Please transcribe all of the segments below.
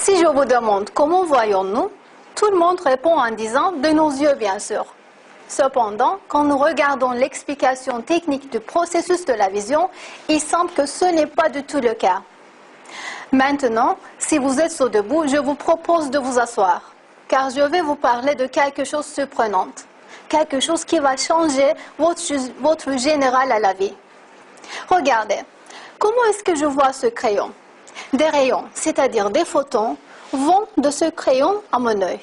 Si je vous demande comment voyons-nous, tout le monde répond en disant de nos yeux, bien sûr. Cependant, quand nous regardons l'explication technique du processus de la vision, il semble que ce n'est pas du tout le cas. Maintenant, si vous êtes debout, je vous propose de vous asseoir, car je vais vous parler de quelque chose de surprenant, quelque chose qui va changer votre vue générale à la vie. Regardez, comment est-ce que je vois ce crayon? Des rayons, c'est-à-dire des photons, vont de ce crayon à mon œil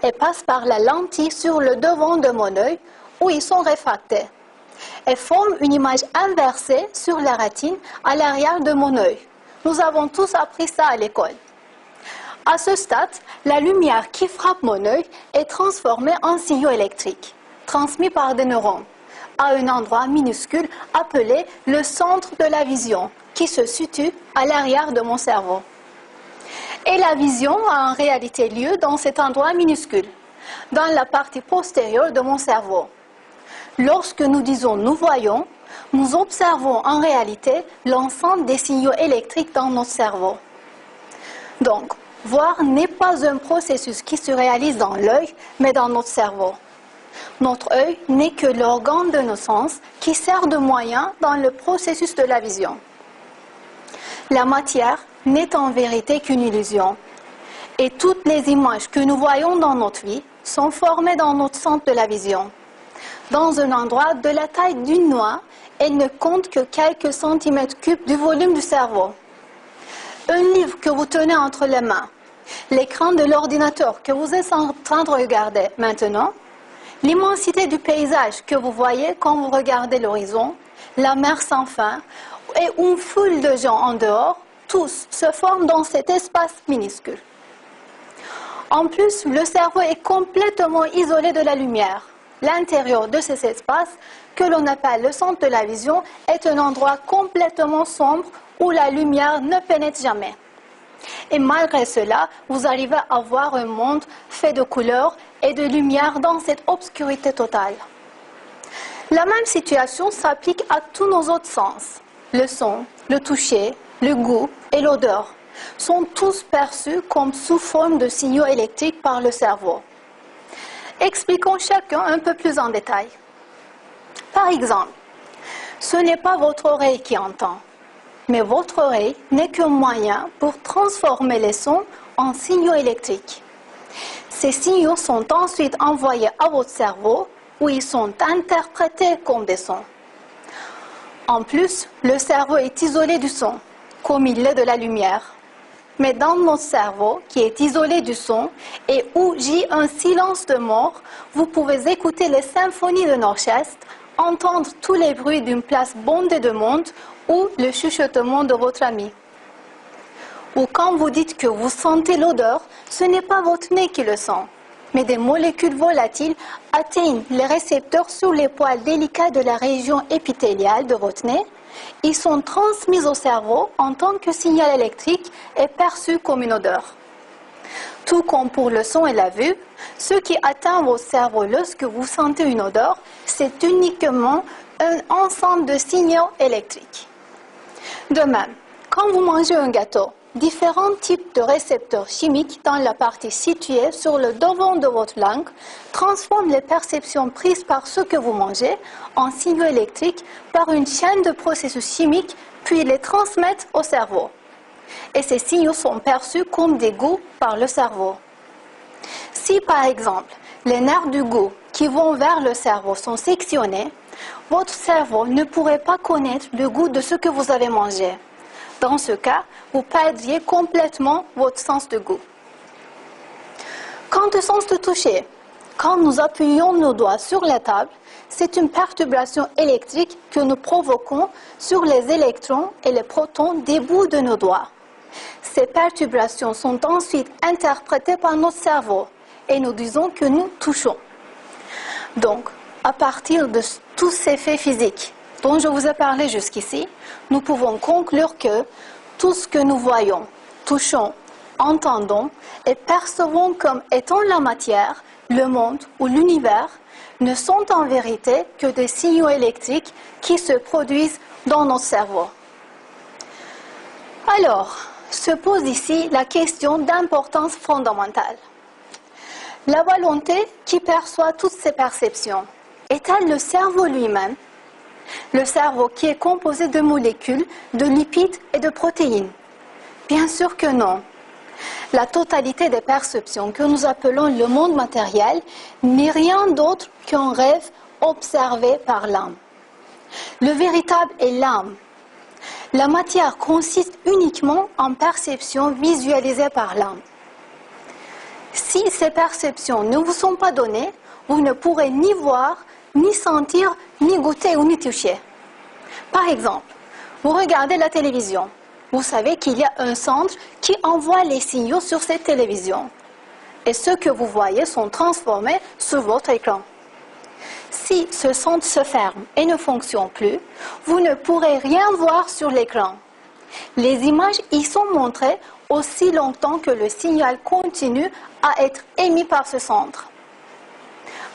et passent par la lentille sur le devant de mon œil où ils sont réfractés et forment une image inversée sur la rétine à l'arrière de mon œil. Nous avons tous appris ça à l'école. À ce stade, la lumière qui frappe mon œil est transformée en signaux électriques, transmis par des neurones, à un endroit minuscule appelé le centre de la vision, qui se situe à l'arrière de mon cerveau. Et la vision a en réalité lieu dans cet endroit minuscule, dans la partie postérieure de mon cerveau. Lorsque nous disons « nous voyons », nous observons en réalité l'ensemble des signaux électriques dans notre cerveau. Donc, voir n'est pas un processus qui se réalise dans l'œil, mais dans notre cerveau. Notre œil n'est que l'organe de nos sens qui sert de moyen dans le processus de la vision. La matière n'est en vérité qu'une illusion. Et toutes les images que nous voyons dans notre vie sont formées dans notre centre de la vision. Dans un endroit de la taille d'une noix, elle ne compte que quelques centimètres cubes du volume du cerveau. Un livre que vous tenez entre les mains, l'écran de l'ordinateur que vous êtes en train de regarder maintenant, l'immensité du paysage que vous voyez quand vous regardez l'horizon, la mer sans fin et une foule de gens en dehors, tous se forment dans cet espace minuscule. En plus, le cerveau est complètement isolé de la lumière. L'intérieur de cet espace, que l'on appelle le centre de la vision, est un endroit complètement sombre où la lumière ne pénètre jamais. Et malgré cela, vous arrivez à voir un monde fait de couleurs et de lumière dans cette obscurité totale. La même situation s'applique à tous nos autres sens. Le son, le toucher, le goût et l'odeur sont tous perçus comme sous forme de signaux électriques par le cerveau. Expliquons chacun un peu plus en détail. Par exemple, ce n'est pas votre oreille qui entend, mais votre oreille n'est qu'un moyen pour transformer les sons en signaux électriques. Ces signaux sont ensuite envoyés à votre cerveau où ils sont interprétés comme des sons. En plus, le cerveau est isolé du son, comme il l'est de la lumière. Mais dans notre cerveau, qui est isolé du son et où gît un silence de mort, vous pouvez écouter les symphonies d'un orchestre, entendre tous les bruits d'une place bondée de monde ou le chuchotement de votre ami. Ou quand vous dites que vous sentez l'odeur, ce n'est pas votre nez qui le sent, mais des molécules volatiles atteignent les récepteurs sur les poils délicats de la région épithéliale de votre nez. Ils sont transmis au cerveau en tant que signal électrique et perçus comme une odeur. Tout comme pour le son et la vue, ce qui atteint votre cerveau lorsque vous sentez une odeur, c'est uniquement un ensemble de signaux électriques. De même, quand vous mangez un gâteau, différents types de récepteurs chimiques dans la partie située sur le devant de votre langue transforment les perceptions prises par ce que vous mangez en signaux électriques par une chaîne de processus chimiques, puis les transmettent au cerveau. Et ces signaux sont perçus comme des goûts par le cerveau. Si par exemple, les nerfs du goût qui vont vers le cerveau sont sectionnés, votre cerveau ne pourrait pas connaître le goût de ce que vous avez mangé. Dans ce cas, vous perdriez complètement votre sens de goût. Quant au sens de toucher, quand nous appuyons nos doigts sur la table, c'est une perturbation électrique que nous provoquons sur les électrons et les protons des bouts de nos doigts. Ces perturbations sont ensuite interprétées par notre cerveau et nous disons que nous touchons. Donc, à partir de tous ces faits physiques dont je vous ai parlé jusqu'ici, nous pouvons conclure que tout ce que nous voyons, touchons, entendons et percevons comme étant la matière, le monde ou l'univers ne sont en vérité que des signaux électriques qui se produisent dans notre cerveau. Alors, Se pose ici la question d'importance fondamentale. La volonté qui perçoit toutes ces perceptions, est-elle le cerveau lui-même? Le cerveau qui est composé de molécules, de lipides et de protéines? Bien sûr que non. La totalité des perceptions que nous appelons le monde matériel n'est rien d'autre qu'un rêve observé par l'âme. Le véritable est l'âme. La matière consiste uniquement en perceptions visualisées par l'âme. Si ces perceptions ne vous sont pas données, vous ne pourrez ni voir, ni sentir, ni goûter ou ni toucher. Par exemple, vous regardez la télévision. Vous savez qu'il y a un centre qui envoie les signaux sur cette télévision. Et ceux que vous voyez sont transformés sur votre écran. Si ce centre se ferme et ne fonctionne plus, vous ne pourrez rien voir sur l'écran. Les images y sont montrées aussi longtemps que le signal continue à être émis par ce centre.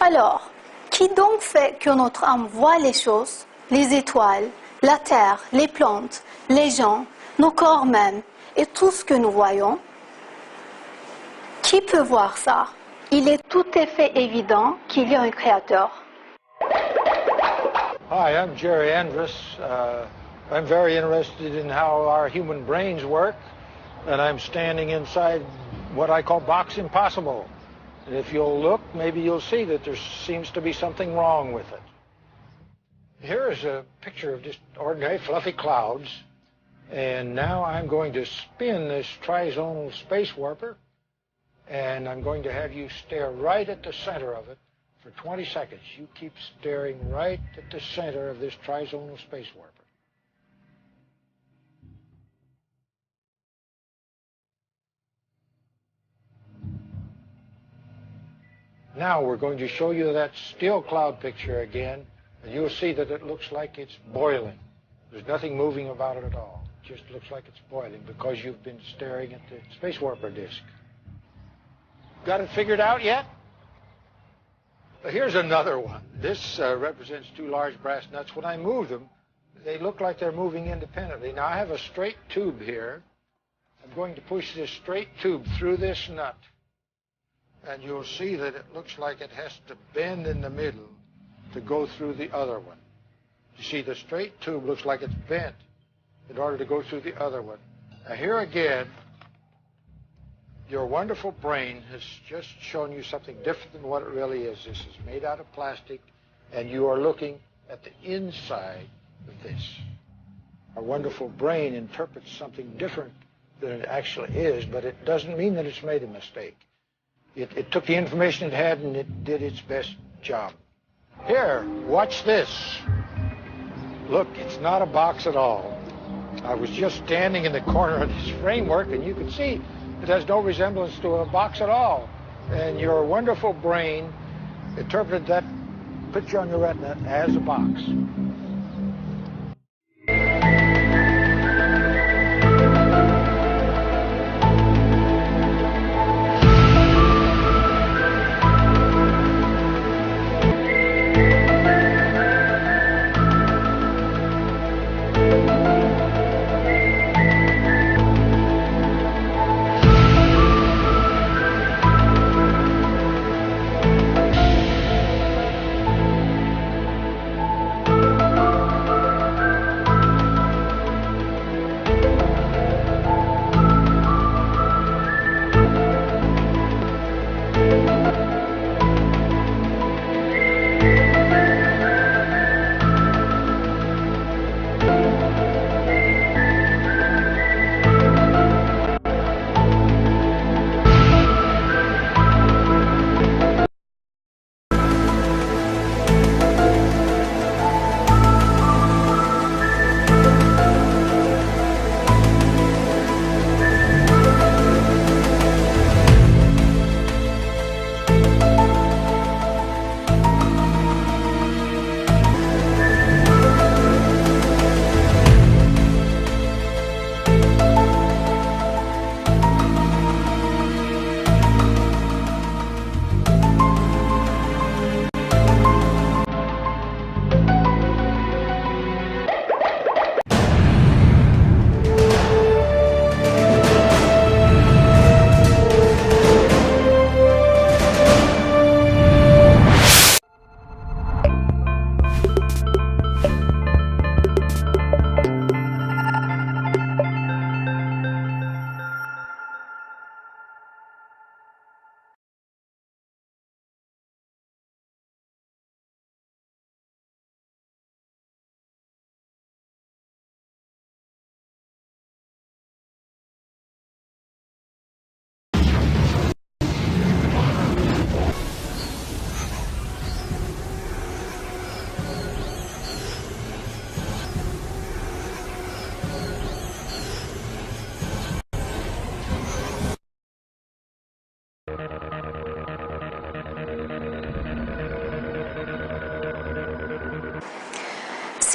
Alors, qui donc fait que notre âme voit les choses, les étoiles, la terre, les plantes, les gens, nos corps même et tout ce que nous voyons? Qui peut voir ça? Il est tout à fait évident qu'il y a un créateur. Hi, I'm Jerry Andrus. I'm very interested in how our human brains work, and I'm standing inside what I call Box Impossible. And if you'll look, maybe you'll see that there seems to be something wrong with it. Here is a picture of just ordinary fluffy clouds, and now I'm going to spin this trizonal space warper, and I'm going to have you stare right at the center of it for 20 seconds. You keep staring right at the center of this trizonal space warper. Now we're going to show you that still cloud picture again, and you'll see that it looks like it's boiling. There's nothing moving about it at all. It just looks like it's boiling because you've been staring at the space warper disk. Got it figured out yet? Here's another one. This represents two large brass nuts. When I move them, they look like they're moving independently. Now I have a straight tube here. I'm going to push this straight tube through this nut. And you'll see that it looks like it has to bend in the middle to go through the other one. You see, the straight tube looks like it's bent in order to go through the other one. Now here again, your wonderful brain has just shown you something different than what it really is. This is made out of plastic, and you are looking at the inside of this. Our wonderful brain interprets something different than it actually is, but it doesn't mean that it's made a mistake. It took the information it had and it did its best job. Here, watch this. Look, it's not a box at all. I was just standing in the corner of this framework, and you can see it has no resemblance to a box at all. And your wonderful brain interpreted that picture on your retina as a box.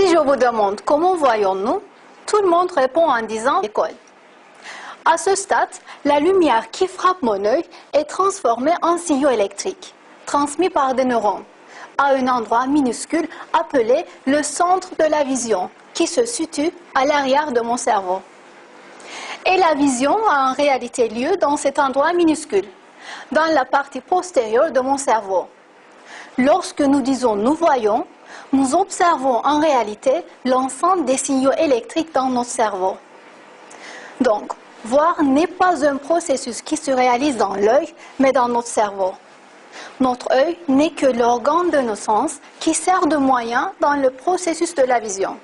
Si je vous demande comment voyons-nous, tout le monde répond en disant « école ». À ce stade, la lumière qui frappe mon œil est transformée en signaux électriques, transmis par des neurones, à un endroit minuscule appelé le centre de la vision, qui se situe à l'arrière de mon cerveau. Et la vision a en réalité lieu dans cet endroit minuscule, dans la partie postérieure de mon cerveau. Lorsque nous disons « nous voyons », nous observons en réalité l'ensemble des signaux électriques dans notre cerveau. Donc, voir n'est pas un processus qui se réalise dans l'œil, mais dans notre cerveau. Notre œil n'est que l'organe de nos sens qui sert de moyen dans le processus de la vision.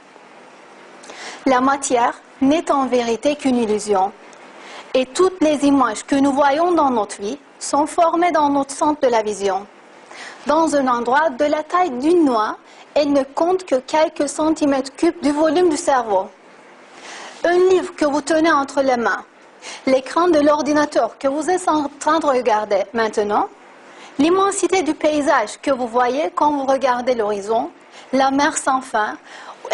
La matière n'est en vérité qu'une illusion. Et toutes les images que nous voyons dans notre vie sont formées dans notre centre de la vision. Dans un endroit de la taille d'une noix, elle ne compte que quelques centimètres cubes du volume du cerveau. Un livre que vous tenez entre les mains, l'écran de l'ordinateur que vous êtes en train de regarder maintenant, l'immensité du paysage que vous voyez quand vous regardez l'horizon, la mer sans fin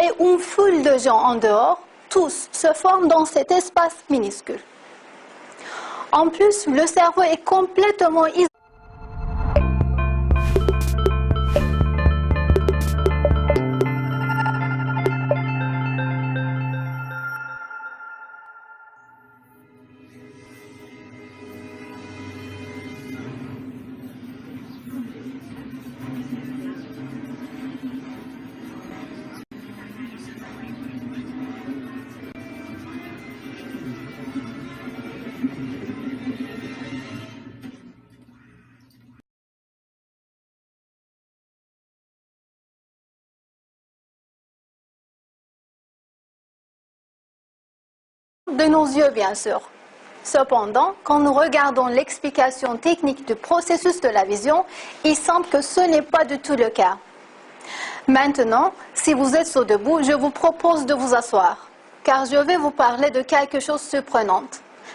et une foule de gens en dehors, tous se forment dans cet espace minuscule. En plus, le cerveau est complètement isolé. De nos yeux, bien sûr. Cependant, quand nous regardons l'explication technique du processus de la vision, il semble que ce n'est pas du tout le cas. Maintenant, si vous êtes debout, je vous propose de vous asseoir, car je vais vous parler de quelque chose de surprenant,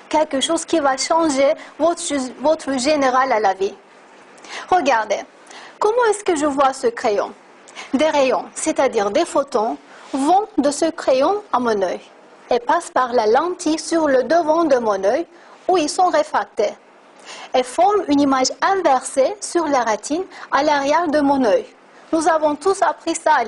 quelque chose qui va changer votre vue générale à la vie. Regardez, comment est-ce que je vois ce crayon? Des rayons, c'est-à-dire des photons, vont de ce crayon à mon œil et passent par la lentille sur le devant de mon œil où ils sont réfractés et forment une image inversée sur la rétine à l'arrière de mon œil. Nous avons tous appris ça à l'école.